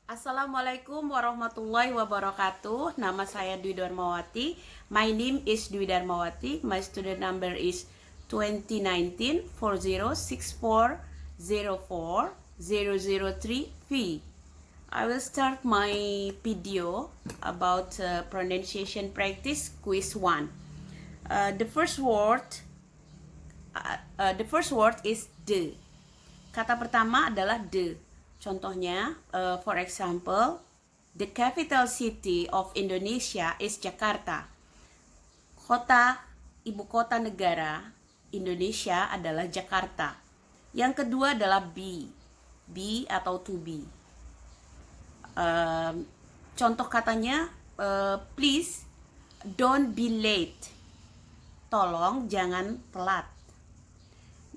Assalamualaikum warahmatullahi wabarakatuh. Nama saya Dwi Darmawati. My name is Dwi Darmawati. My student number is 2019 406404003V. I will start my video about pronunciation practice quiz 1. The first word is de. Kata pertama adalah de. Contohnya, for example, the capital city of Indonesia is Jakarta. Ibu kota negara Indonesia adalah Jakarta. Yang kedua adalah be atau to be. Contoh katanya, please don't be late. Tolong jangan telat.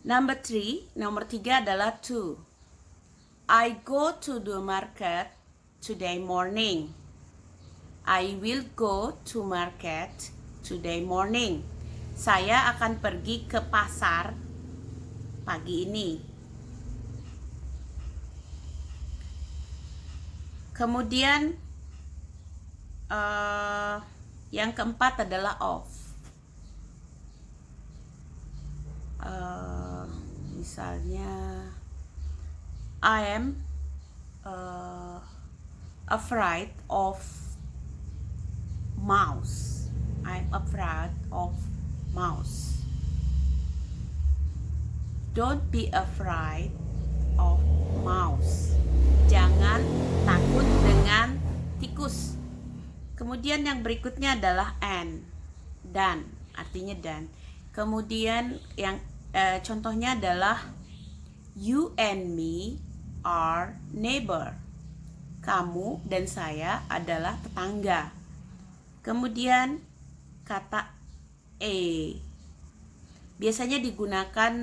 Nomor 3 adalah to. I go to the market today morning. I will go to market today morning. Saya akan pergi ke pasar pagi ini. Kemudian yang keempat adalah of. Misalnya, I am afraid of mouse. I'm afraid of mouse. Don't be afraid of mouse. Jangan takut dengan tikus. Kemudian yang berikutnya adalah dan, artinya dan. Kemudian yang contohnya adalah you and me are neighbor. Kamu dan saya adalah tetangga. Kemudian kata biasanya digunakan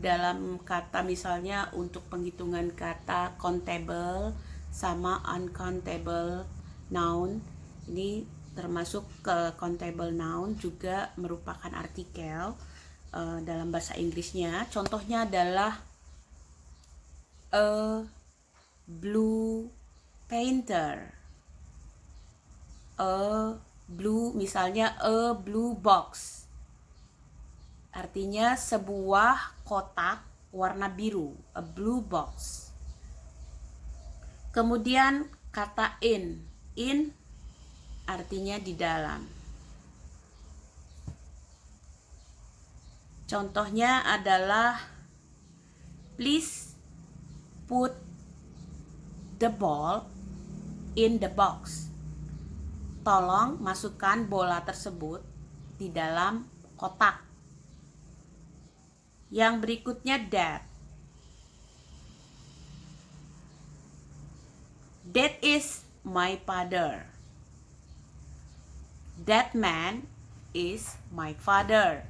dalam kata misalnya untuk penghitungan kata countable sama uncountable noun. Ini termasuk ke countable noun juga merupakan artikel dalam bahasa Inggrisnya. Contohnya adalah a blue painter. Misalnya a blue box. Artinya sebuah kotak warna biru, a blue box. Kemudian kata in artinya di dalam. Contohnya adalah please put the ball in the box. Tolong masukkan bola tersebut di dalam kotak. Yang berikutnya that. That is my father. That man is my father.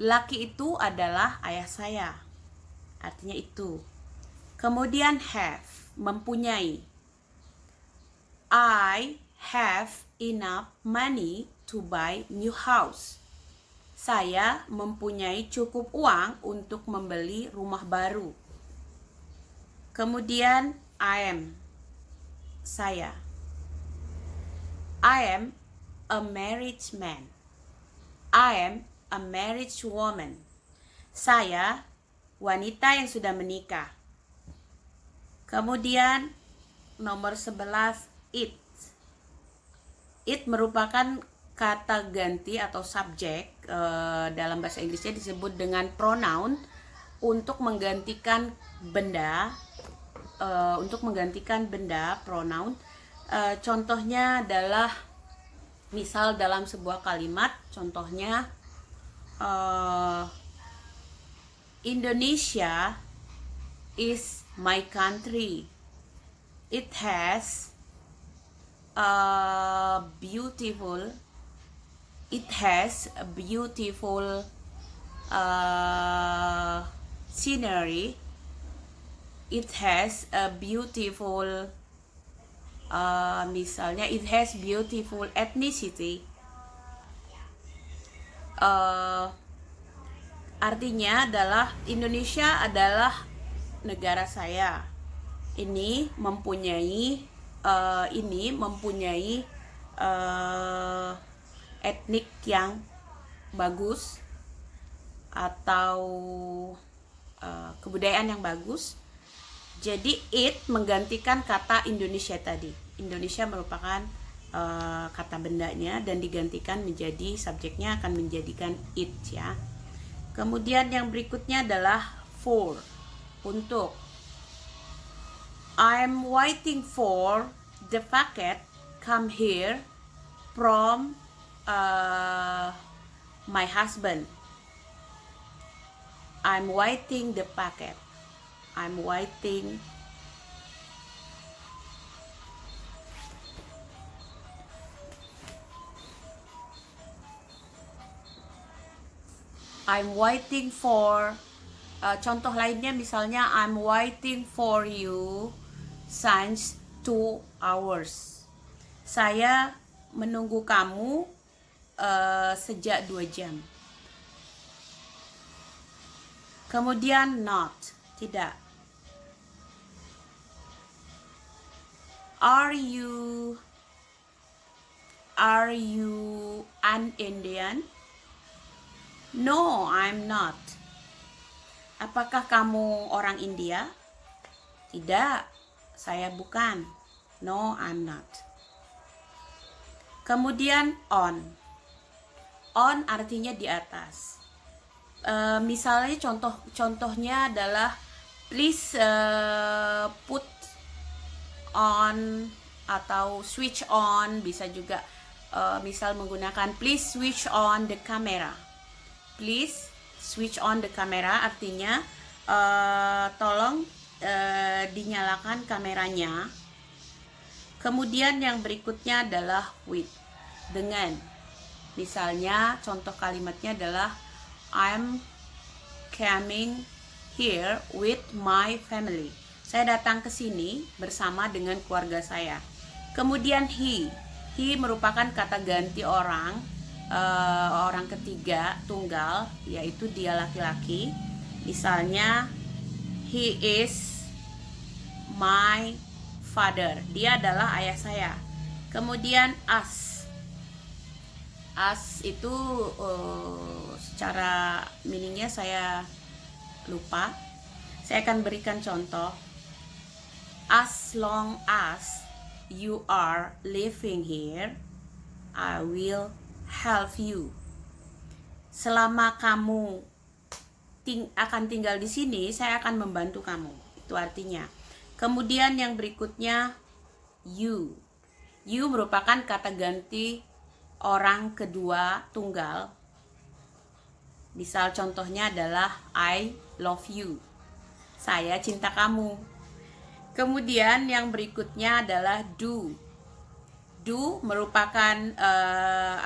Laki itu adalah ayah saya. Artinya itu. Kemudian have, mempunyai. I have enough money to buy new house. Saya mempunyai cukup uang untuk membeli rumah baru. Kemudian I am, saya. I am a married man. I am a married woman. Saya wanita yang sudah menikah. Kemudian nomor 11 it. It merupakan kata ganti atau subjek, dalam bahasa Inggrisnya disebut dengan pronoun untuk menggantikan benda, pronoun. Contohnya adalah misal dalam sebuah kalimat, contohnya Indonesia is my country. It has a beautiful scenery. It has a beautiful misalnya it has beautiful ethnicity. Artinya adalah Indonesia adalah negara saya. ini mempunyai etnik yang bagus atau kebudayaan yang bagus. Jadi it menggantikan kata Indonesia tadi. Indonesia merupakan kata bendanya dan digantikan menjadi subjeknya akan menjadikan it ya. Kemudian yang berikutnya adalah for, untuk. I'm waiting for the packet come here from my husband. I'm waiting the packet. I'm waiting for contoh lainnya misalnya I'm waiting for you since 2 hours. Saya menunggu kamu sejak 2 jam. Kemudian not, tidak. Are you an Indian? No, I'm not. Apakah kamu orang India? Tidak, saya bukan. No, I'm not. Kemudian on. On artinya di atas. Misalnya contohnya adalah please put on atau switch on, bisa juga misal menggunakan please switch on the camera. Please switch on the camera artinya tolong dinyalakan kameranya. Kemudian yang berikutnya adalah with, dengan. Misalnya contoh kalimatnya adalah I'm coming here with my family. Saya datang ke sini bersama dengan keluarga saya. Kemudian he merupakan kata ganti orang ketiga tunggal, yaitu dia laki-laki. Misalnya he is my father, dia adalah ayah saya. Kemudian us itu secara meaningnya saya lupa. Saya akan berikan contoh. As long as you are living here, I will help you. Selama kamu akan tinggal di sini, saya akan membantu kamu. Itu artinya. Kemudian yang berikutnya you. You merupakan kata ganti orang kedua tunggal. Misal contohnya adalah I love you. Saya cinta kamu. Kemudian yang berikutnya adalah do. Do merupakan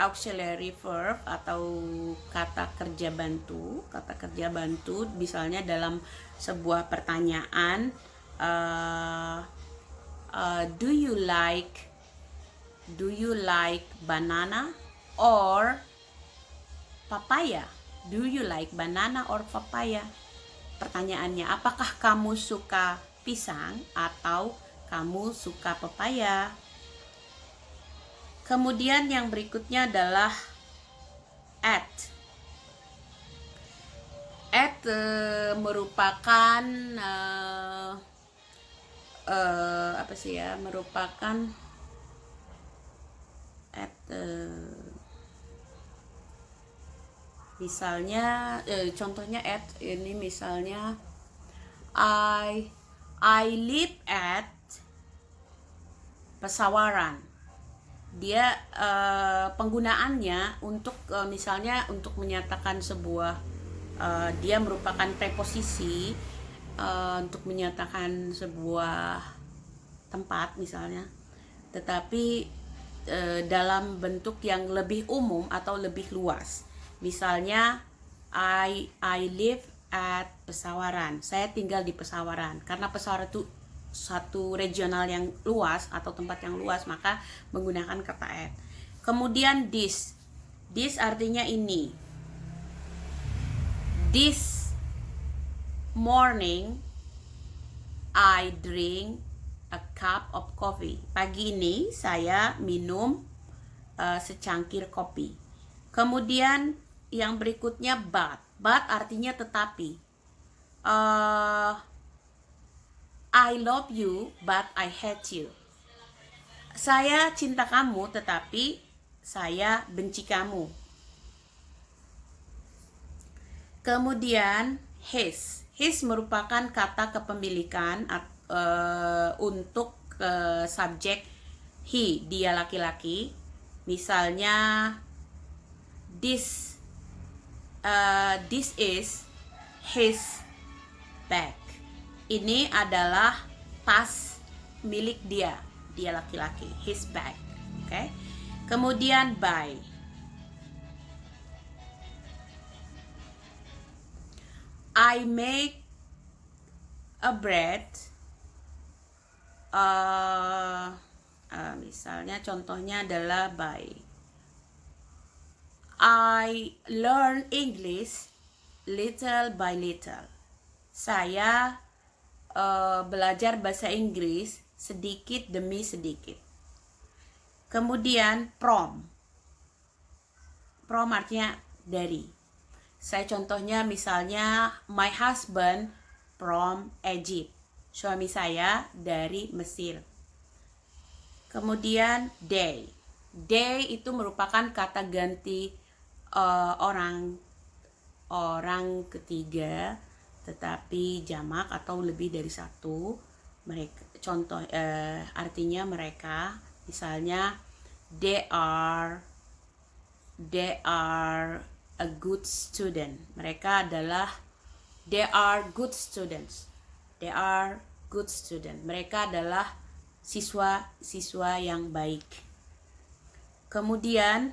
auxiliary verb atau kata kerja bantu. Kata kerja bantu misalnya dalam sebuah pertanyaan, do you like banana or papaya? Do you like banana or papaya? Pertanyaannya, apakah kamu suka pisang atau kamu suka pepaya? Kemudian yang berikutnya adalah at. At merupakan merupakan at misalnya contohnya at ini misalnya I live at Pesawaran. Dia penggunaannya untuk misalnya untuk menyatakan sebuah dia merupakan preposisi untuk menyatakan sebuah tempat misalnya, tetapi dalam bentuk yang lebih umum atau lebih luas. Misalnya I live at Pesawaran. Saya tinggal di Pesawaran. Karena Pesawaran itu satu regional yang luas atau tempat yang luas, maka menggunakan kata at. Kemudian this. This artinya ini. This morning I drink a cup of coffee. Pagi ini saya minum secangkir kopi. Kemudian yang berikutnya but. But artinya tetapi. I love you but I hate you. Saya cinta kamu tetapi saya benci kamu. Kemudian his. His merupakan kata kepemilikan untuk subjek he, dia laki-laki. Misalnya this is his bag. Ini adalah tas milik dia laki-laki, his bag. Okay? Kemudian by. I make a bread. Misalnya contohnya adalah by. I learn English little by little. Saya belajar bahasa Inggris sedikit demi sedikit. Kemudian from. From artinya dari. Saya contohnya misalnya my husband from Egypt. Suami saya dari Mesir. Kemudian they. They itu merupakan kata ganti orang ketiga, tetapi jamak atau lebih dari satu. Mereka contoh artinya mereka, misalnya they are a good student. Mereka adalah they are good students. They are good student. Mereka adalah siswa-siswa yang baik. Kemudian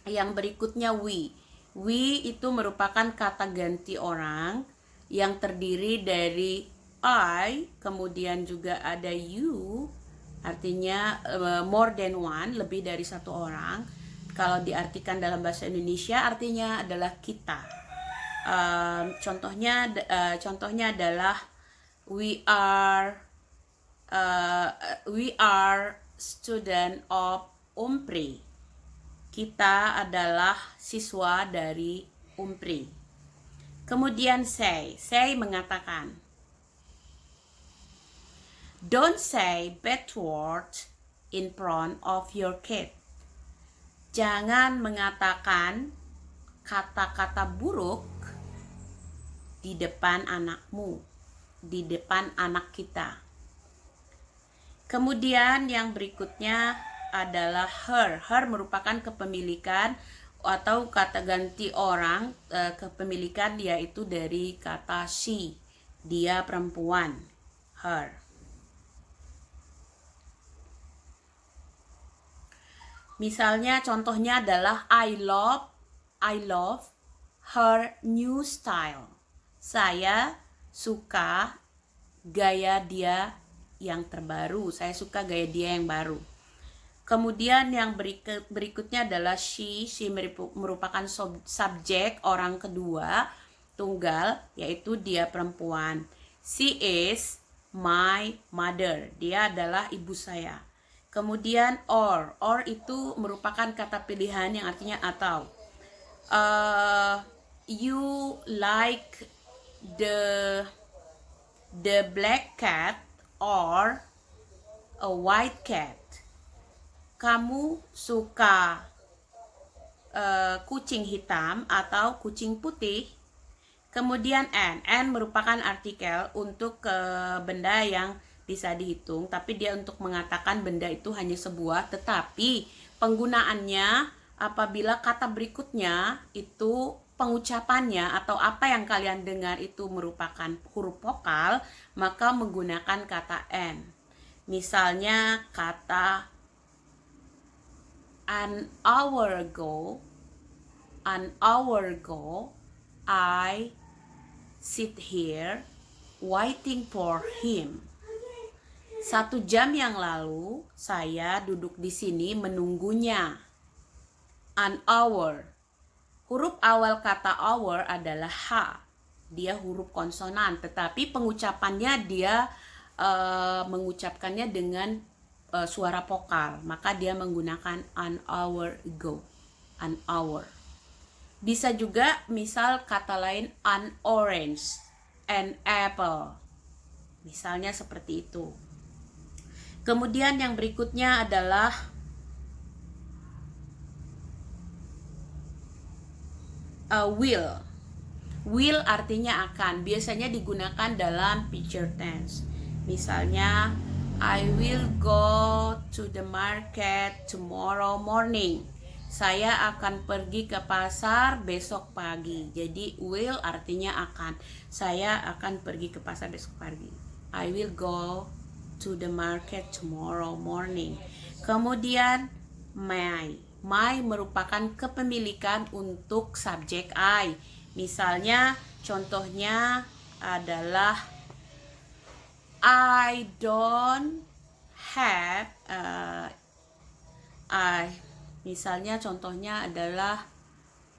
yang berikutnya we. We itu merupakan kata ganti orang yang terdiri dari I, kemudian juga ada you, artinya more than one, lebih dari satu orang. Kalau diartikan dalam bahasa Indonesia artinya adalah kita. Contohnya adalah we are student of Umpri. Kita adalah siswa dari Umpri. Kemudian say mengatakan. Don't say bad words in front of your kid. Jangan mengatakan kata-kata buruk di depan anakmu, di depan anak kita. Kemudian yang berikutnya adalah her. Her merupakan kepemilikan atau kata ganti orang, kepemilikan yaitu dari kata she, dia perempuan, her. Misalnya contohnya adalah I love her new style. Saya suka gaya dia yang terbaru. Saya suka gaya dia yang baru. Kemudian yang berikutnya adalah she merupakan subjek orang kedua tunggal, yaitu dia perempuan. She is my mother. Dia adalah ibu saya. Kemudian or itu merupakan kata pilihan yang artinya atau. You like the black cat or a white cat. Kamu suka kucing hitam atau kucing putih. Kemudian n merupakan artikel untuk benda yang bisa dihitung, tapi dia untuk mengatakan benda itu hanya sebuah, tetapi penggunaannya apabila kata berikutnya itu pengucapannya atau apa yang kalian dengar itu merupakan huruf vokal, maka menggunakan kata n. Misalnya kata an hour ago I sit here waiting for him. 1 jam yang lalu saya duduk di sini menunggunya. An hour. Huruf awal kata hour adalah H. Dia huruf konsonan, tetapi pengucapannya dia mengucapkannya dengan suara vokal, maka dia menggunakan an hour ago, an hour. Bisa juga misal kata lain an orange, an apple, misalnya seperti itu. Kemudian yang berikutnya adalah will. Will artinya akan, biasanya digunakan dalam future tense. Misalnya, I will go to the market tomorrow morning. Saya akan pergi ke pasar besok pagi. Jadi will artinya akan. Saya akan pergi ke pasar besok pagi. I will go to the market tomorrow morning. Kemudian may. May merupakan kepemilikan untuk subjek I. Misalnya contohnya adalah I don't have misalnya contohnya adalah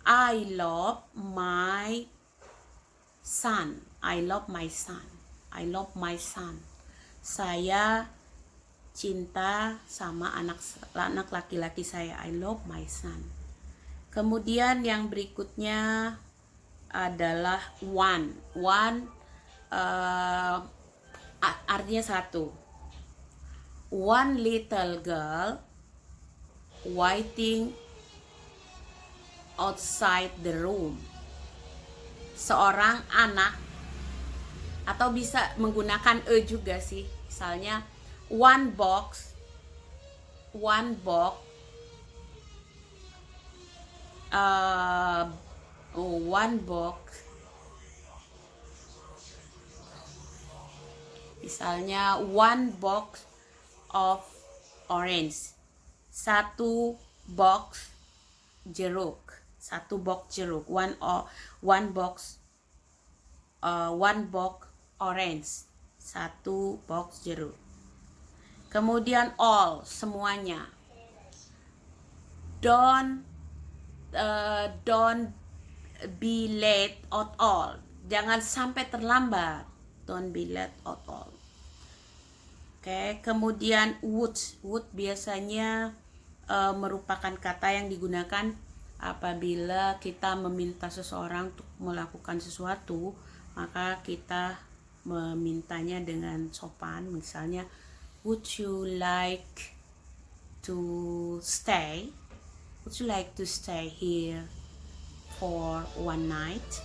I love my son. I love my son. I love my son. Saya cinta sama anak laki-laki saya. I love my son. Kemudian yang berikutnya adalah one. One artinya satu. One little girl waiting outside the room. Seorang anak, atau bisa menggunakan juga sih. Misalnya one box misalnya one box of orange, satu box jeruk, one box orange, satu box jeruk. Kemudian all, semuanya. Don't be late at all. Jangan sampai terlambat. Don't be late at all. Oke, kemudian would biasanya merupakan kata yang digunakan apabila kita meminta seseorang untuk melakukan sesuatu, maka kita memintanya dengan sopan. Misalnya, would you like to stay? Would you like to stay here for one night?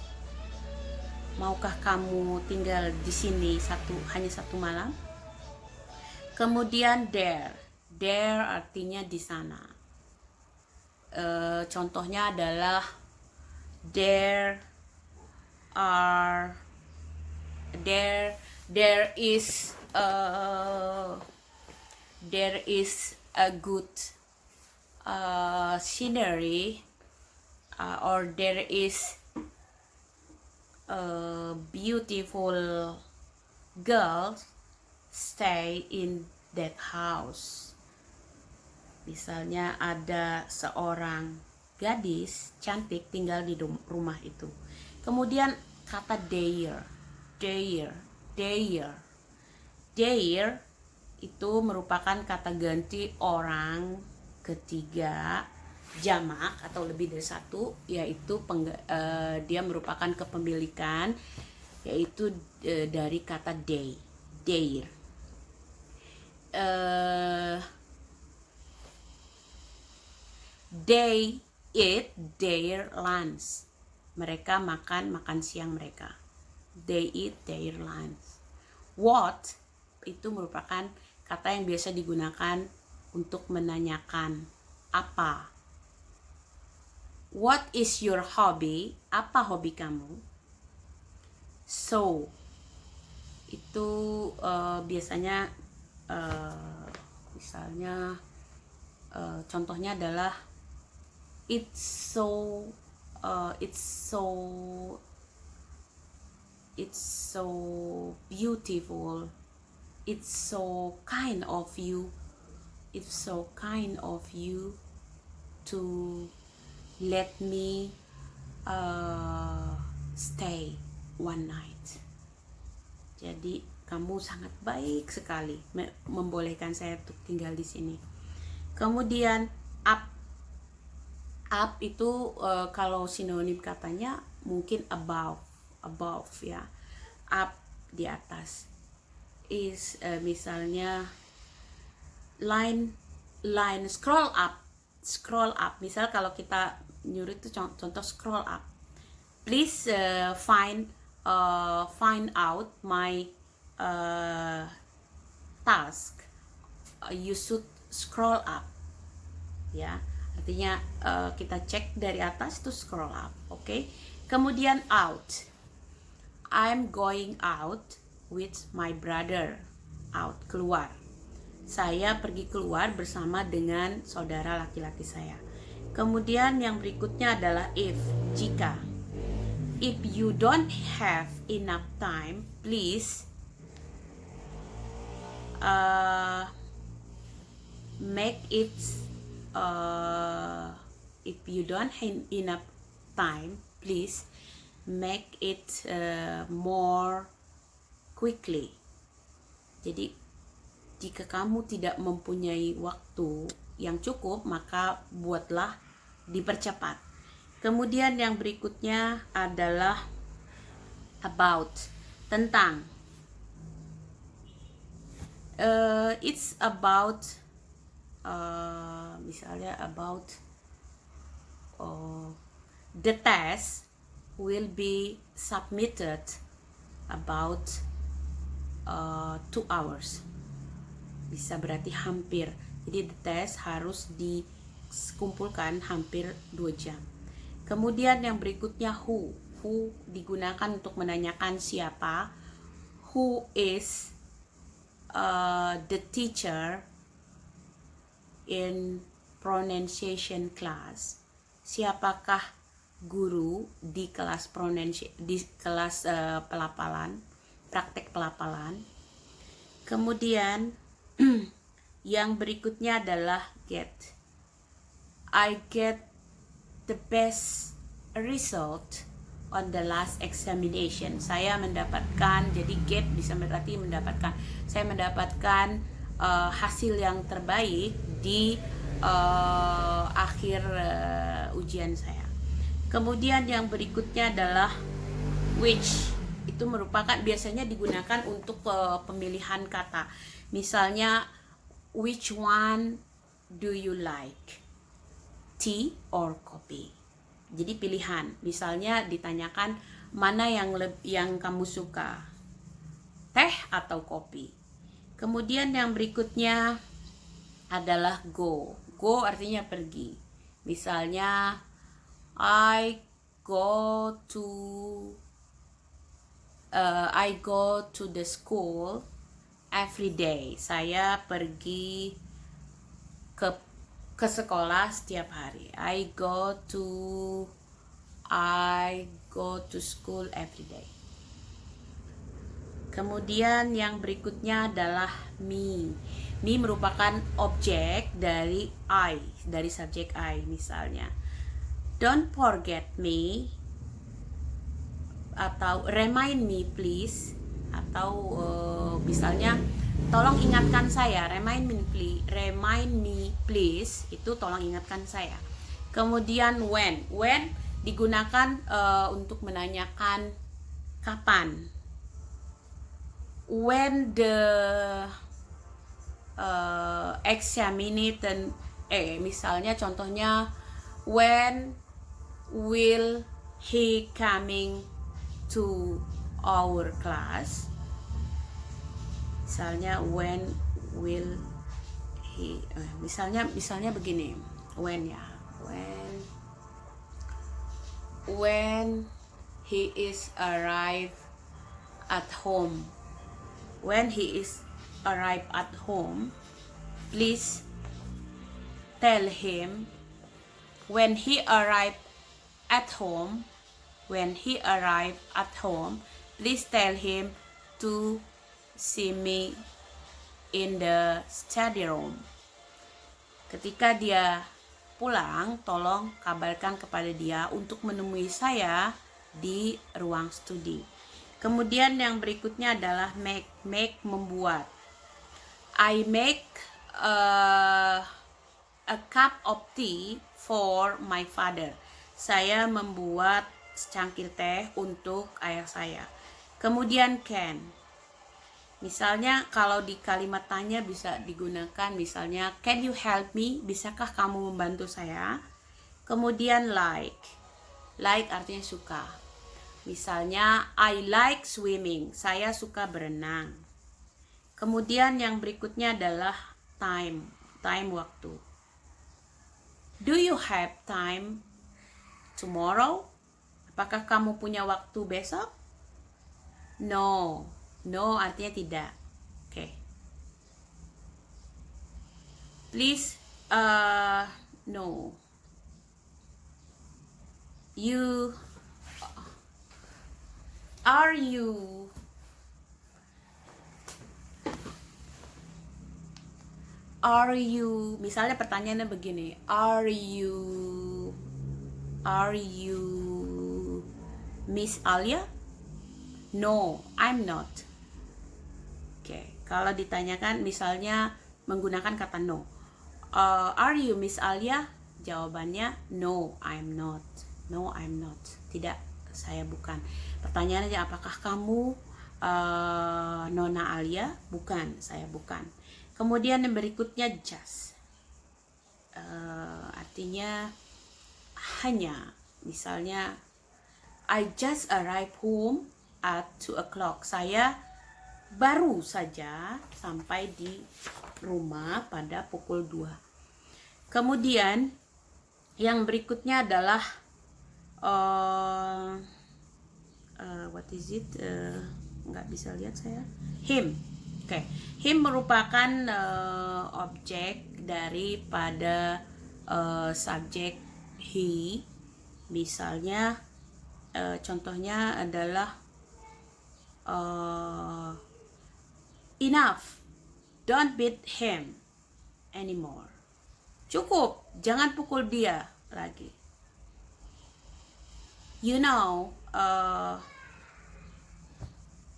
Maukah kamu tinggal di sini hanya satu malam? Kemudian there artinya di sana. Contohnya adalah there is a good scenery, or there is a beautiful girl stay in that house. Misalnya ada seorang gadis cantik tinggal di rumah itu. Kemudian kata there itu merupakan kata ganti orang ketiga jamak atau lebih dari satu, yaitu dia merupakan kepemilikan, yaitu dari kata there. They eat their lunch. Mereka makan siang mereka. They eat their lunch. What itu merupakan kata yang biasa digunakan untuk menanyakan apa. What is your hobby? Apa hobi kamu? So itu biasanya misalnya contohnya adalah it's so beautiful, it's so kind of you to let me stay one night. Jadi kamu sangat baik sekali membolehkan saya untuk tinggal di sini. Kemudian up itu kalau sinonim katanya mungkin above ya, up di atas. Is misalnya line scroll up. Misal kalau kita nyuruh itu contoh scroll up. Please find out my task. You should scroll up. Ya, artinya kita cek dari atas itu scroll up. Oke. Kemudian out. I'm going out with my brother. Out, keluar. Saya pergi keluar bersama dengan saudara laki-laki saya. Kemudian yang berikutnya adalah if, jika. If you don't have enough time, please make it. If you don't have enough time, please make it more quickly. Jadi jika kamu tidak mempunyai waktu yang cukup, maka buatlah dipercepat. Kemudian yang berikutnya adalah about, tentang. It's about misalnya about the test will be submitted about 2 hours. Bisa berarti hampir. Jadi the test harus dikumpulkan hampir 2 jam. Kemudian yang berikutnya who digunakan untuk menanyakan siapa. Who is the teacher in pronunciation class? Siapakah guru di kelas pelafalan, praktek pelafalan. Kemudian yang berikutnya adalah get. I get the best result on the last examination. Saya mendapatkan, jadi get bisa berarti mendapatkan. Saya mendapatkan hasil yang terbaik di akhir ujian saya. Kemudian yang berikutnya adalah which. Itu merupakan biasanya digunakan untuk pemilihan kata. Misalnya, which one do you like? Tea or coffee? Jadi pilihan. Misalnya ditanyakan mana yang kamu suka? Teh atau kopi? Kemudian yang berikutnya adalah go. Go artinya pergi. Misalnya, I go to the school every day. Saya pergi ke sekolah setiap hari. I go to school every day. Kemudian yang berikutnya adalah me. Me merupakan objek dari I, dari subjek I. Misalnya, don't forget me, atau remind me please, atau misalnya tolong ingatkan saya. Remind me please itu tolong ingatkan saya. Kemudian when digunakan untuk menanyakan kapan. When the examination, misalnya contohnya, when will he coming to our class? Misalnya, when will he, misalnya begini, when he is arrive at home. When he is arrive at home, please tell him. When he arrive at home, please tell him to see me in the study room. Ketika dia pulang, tolong kabarkan kepada dia untuk menemui saya di ruang studi. Kemudian yang berikutnya adalah make membuat. I make a cup of tea for my father. Saya membuat secangkir teh untuk ayah saya. Kemudian can. Misalnya kalau di kalimat tanya bisa digunakan misalnya can you help me? Bisakah kamu membantu saya? Kemudian like. Like artinya suka. Misalnya I like swimming. Saya suka berenang. Kemudian yang berikutnya adalah time. Time waktu. Do you have time tomorrow? Apakah kamu punya waktu besok? No. No artinya tidak. Oke. Please no. You are you misalnya pertanyaannya begini, are you Miss Alia? No, I'm not. Oke, kalau ditanyakan misalnya menggunakan kata no, are you Miss Alia? Jawabannya no, I'm not. No, I'm not. Tidak, saya bukan. Pertanyaannya apakah kamu Nona Alia? Bukan, saya bukan. Kemudian yang berikutnya just. Artinya hanya. Misalnya I just arrived home at 2 o'clock. Saya baru saja sampai di rumah pada pukul 2. Kemudian yang berikutnya adalah what is it? Nggak bisa lihat saya. Him. Oke. Him merupakan objek daripada subjek he. Misalnya contohnya adalah enough, don't beat him anymore. Cukup, jangan pukul dia lagi. You know,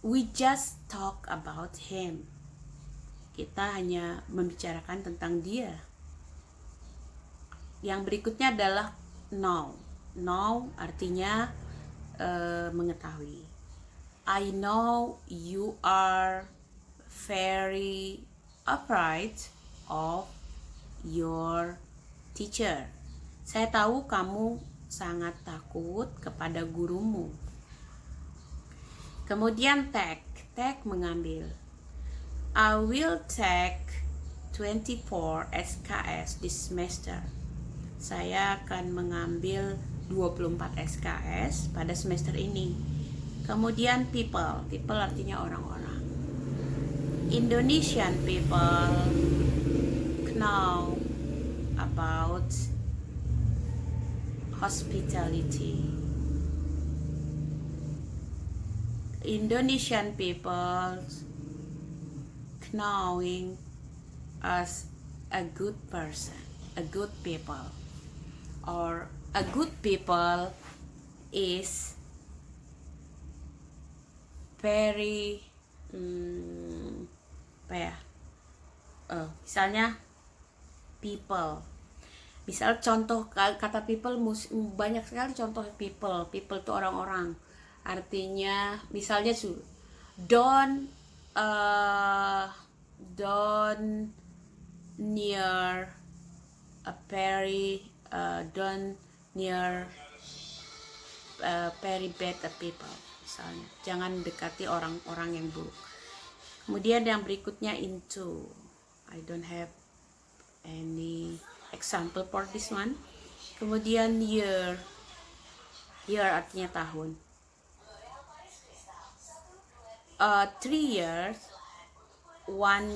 we just talk about him. Kita hanya membicarakan tentang dia. Yang berikutnya adalah know. Know artinya mengetahui. I know you are very afraid of your teacher. Saya tahu kamu sangat takut kepada gurumu. Kemudian take. Take mengambil. I will take 24 SKS this semester. Saya akan mengambil 24 SKS pada semester ini. Kemudian people. People artinya orang-orang. Indonesian people know about hospitality. Indonesian people knowing as a good person, a good people, or a good people is very misalnya people. Misal contoh kata people banyak sekali contoh people. People itu orang-orang. Artinya misalnya don't near a very don't near very bad people. Misalnya jangan dekati orang-orang yang buruk. Kemudian yang berikutnya into. I don't have any example for this one. Kemudian year. Year artinya tahun. 3 years, 1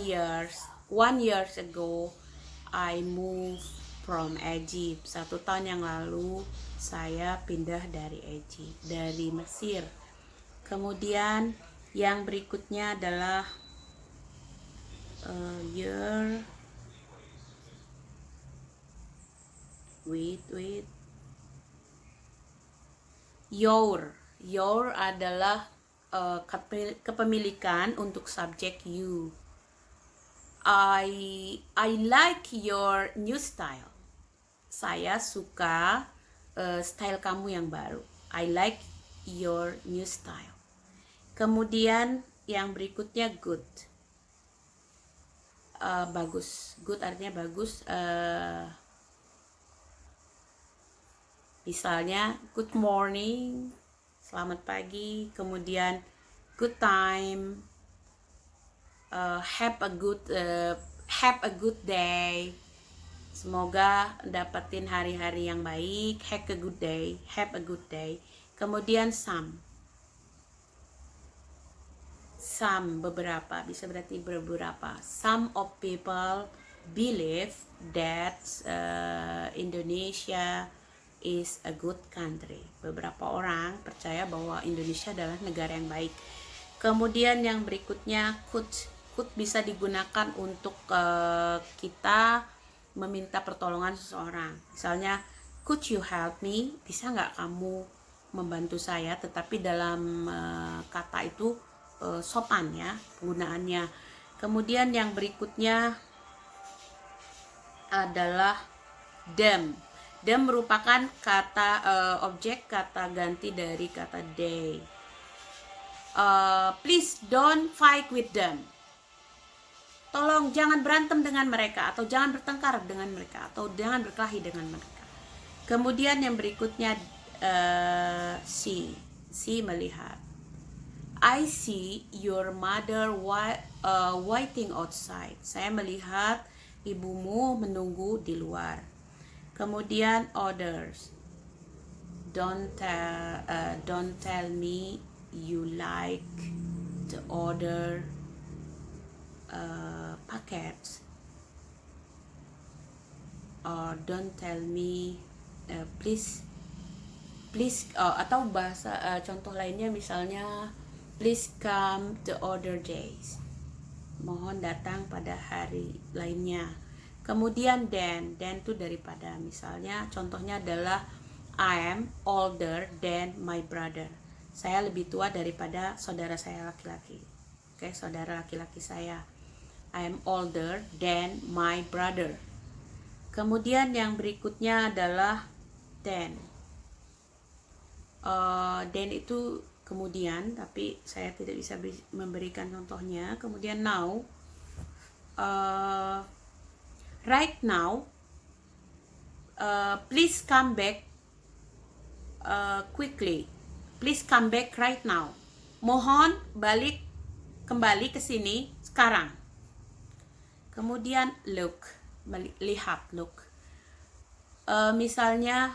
years ago I moved from Egypt. 1 tahun yang lalu saya pindah dari Egypt, dari Mesir. Kemudian yang berikutnya adalah year. Wait. Your adalah kepemilikan untuk subjek you. I like your new style. Saya suka style kamu yang baru. I like your new style. Kemudian yang berikutnya good. Bagus. Good artinya bagus. Misalnya good morning, selamat pagi. Kemudian good time, have a good day. Semoga dapetin hari-hari yang baik. Have a good day. Have a good day. Kemudian some, beberapa, bisa berarti beberapa. Some of people believe that Indonesia is a good country. Beberapa orang percaya bahwa Indonesia adalah negara yang baik. Kemudian yang berikutnya could bisa digunakan untuk kita meminta pertolongan seseorang. Misalnya, could you help me? Bisa nggak kamu membantu saya? Tetapi dalam kata itu sopan ya penggunaannya. Kemudian yang berikutnya adalah them. Them merupakan kata objek kata ganti dari kata they. Please don't fight with them. Tolong jangan berantem dengan mereka, atau jangan bertengkar dengan mereka, atau jangan berkelahi dengan mereka. Kemudian yang berikutnya see melihat. I see your mother waiting outside. Saya melihat ibumu menunggu di luar. Kemudian others. Don't tell me you like the other packets, or don't tell me please atau bahasa contoh lainnya misalnya please come the other days, mohon datang pada hari lainnya. Kemudian then itu daripada, misalnya contohnya adalah I am older than my brother, saya lebih tua daripada saudara saya laki-laki. Oke, saudara laki-laki saya. I am older than my brother. Kemudian yang berikutnya adalah then. Then itu kemudian, tapi saya tidak bisa memberikan contohnya. Kemudian now. Right now. Please come back quickly. Please come back right now. Mohon kembali ke sini sekarang. Kemudian look, lihat, look. Misalnya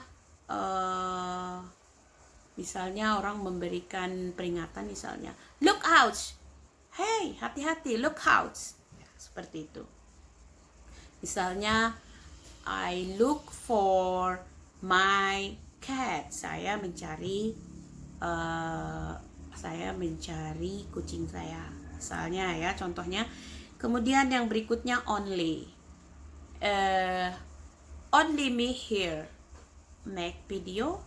orang memberikan peringatan, misalnya look out, hey, hati-hati, look out, ya, seperti itu. Misalnya I look for my cat, saya mencari kucing saya, misalnya ya contohnya. Kemudian yang berikutnya only me here make video.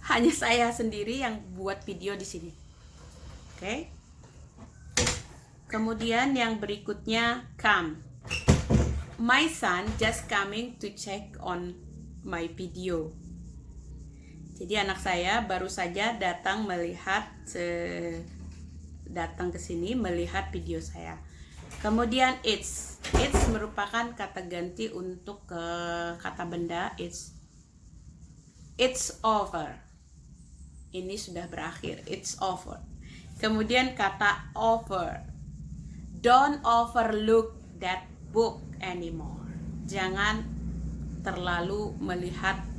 Hanya saya sendiri yang buat video di sini. Oke. Kemudian yang berikutnya come. My son just coming to check on my video. Jadi anak saya baru saja datang ke sini melihat video saya. Kemudian it's merupakan kata ganti untuk kata benda. It's over. Ini sudah berakhir. It's over. Kemudian kata over. Don't overlook that book anymore. Jangan terlalu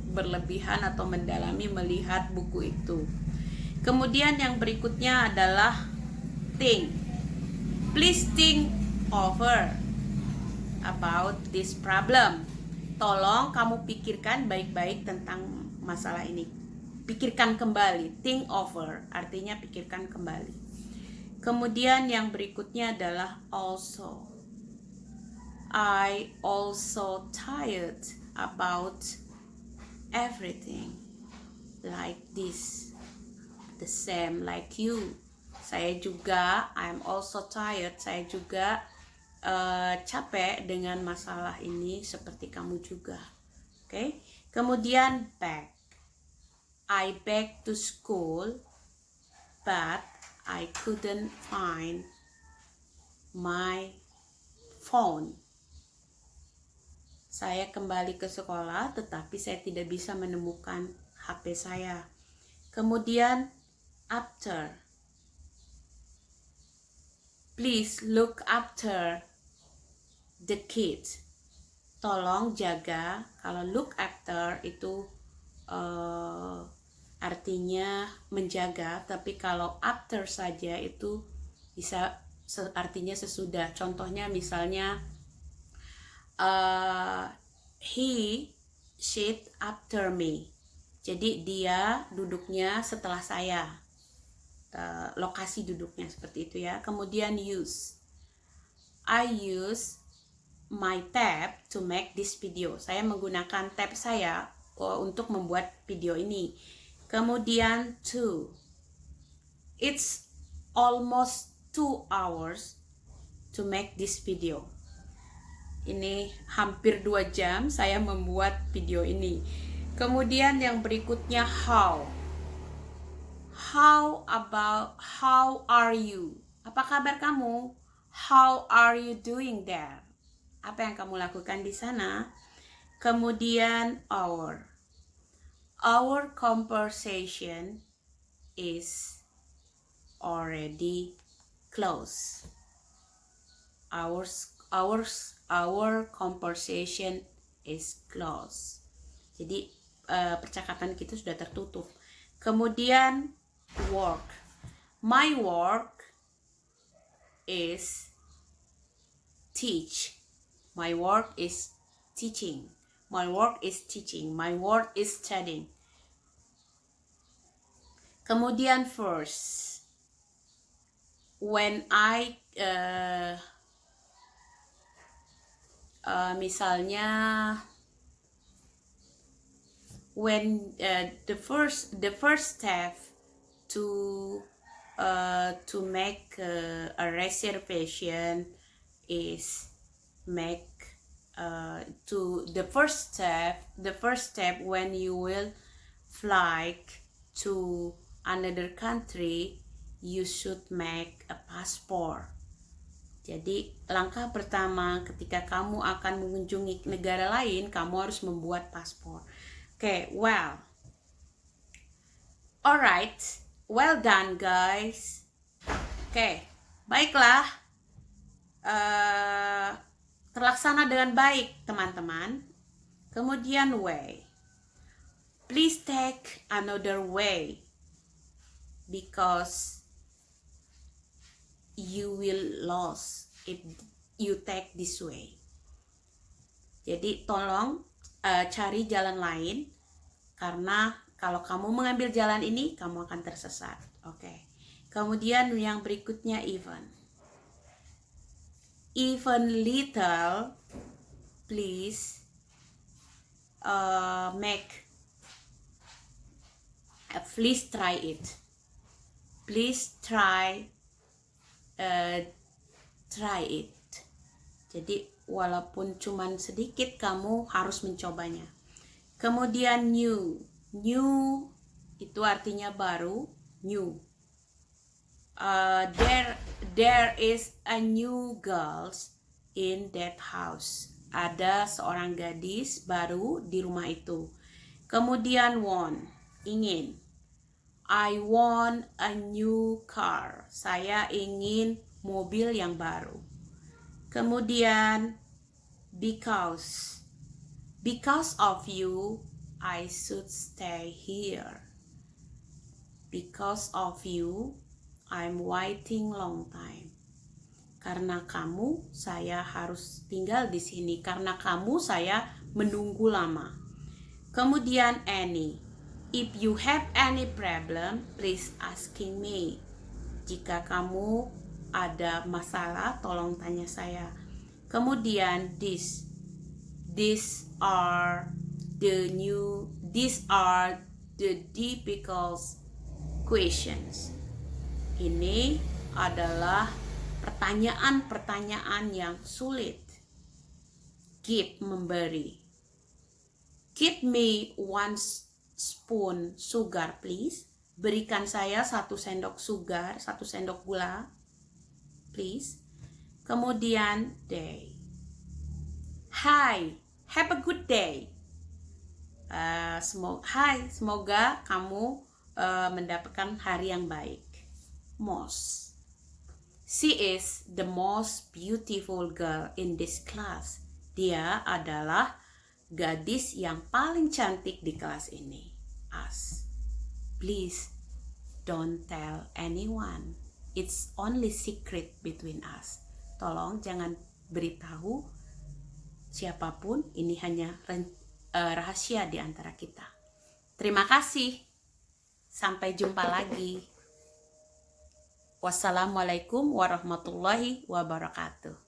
berlebihan atau mendalami melihat buku itu. Kemudian yang berikutnya adalah think. Please think over about this problem. Tolong kamu pikirkan baik-baik tentang masalah ini. Pikirkan kembali. Think over artinya pikirkan kembali. Kemudian yang berikutnya adalah also. I also tired about everything like this. the same like you. Saya juga, I'm also tired. Saya juga capek dengan masalah ini seperti kamu juga. Oke. Kemudian back. I back to school, but I couldn't find my phone. Saya kembali ke sekolah, tetapi saya tidak bisa menemukan HP saya. Kemudian after. Please look after the kids. Tolong jaga. Kalau look after itu artinya menjaga, tapi kalau after saja itu bisa artinya sesudah. Contohnya misalnya he sit after me. Jadi dia duduknya setelah saya. Lokasi duduknya seperti itu ya. Kemudian use. I use my tab to make this video. Saya menggunakan tab saya untuk membuat video ini. Kemudian to. It's almost 2 hours to make this video. Ini hampir 2 jam saya membuat video ini. Kemudian yang berikutnya how. How are you? Apa kabar kamu? How are you doing there? Apa yang kamu lakukan di sana? Kemudian our conversation is already closed. Our conversation is closed. Jadi percakapan kita sudah tertutup. Kemudian work. My work is teach. My work is teaching. My work is teaching. My work is studying. Kemudian first. When I misalnya when the first step to make a reservation is make the first step when you will fly to another country, you should make a passport. Jadi langkah pertama ketika kamu akan mengunjungi negara lain, kamu harus membuat paspor. Okay, well. Alright, well done guys. Okay, baiklah. Terlaksana dengan baik teman-teman. Kemudian way. Please take another way. Because you will lose if you take this way. Jadi tolong cari jalan lain, karena kalau kamu mengambil jalan ini kamu akan tersesat. Oke. Kemudian yang berikutnya even little, please please try it. Please try it. Jadi walaupun cuman sedikit, kamu harus mencobanya. Kemudian new itu artinya baru. New. There is a new girls in that house. Ada seorang gadis baru di rumah itu. Kemudian want, ingin. I want a new car. Saya ingin mobil yang baru. Kemudian because of you I should stay here. Because of you I'm waiting long time. Karena kamu saya harus tinggal di sini. Karena kamu saya menunggu lama. Kemudian any. If you have any problem, please asking me. Jika kamu ada masalah, tolong tanya saya. Kemudian these are the difficult questions. Ini adalah pertanyaan-pertanyaan yang sulit. Give, memberi. Give me 1 spoon sugar, please. Berikan saya 1 sendok sugar, 1 sendok gula, please. Kemudian day. Hi, have a good day. Semoga kamu mendapatkan hari yang baik. Most. She is the most beautiful girl in this class. Dia adalah gadis yang paling cantik di kelas ini. Us. Please don't tell anyone. It's only secret between us. Tolong jangan beritahu siapapun, ini hanya rahasia di antara kita. Terima kasih. Sampai jumpa lagi. Wassalamualaikum warahmatullahi wabarakatuh.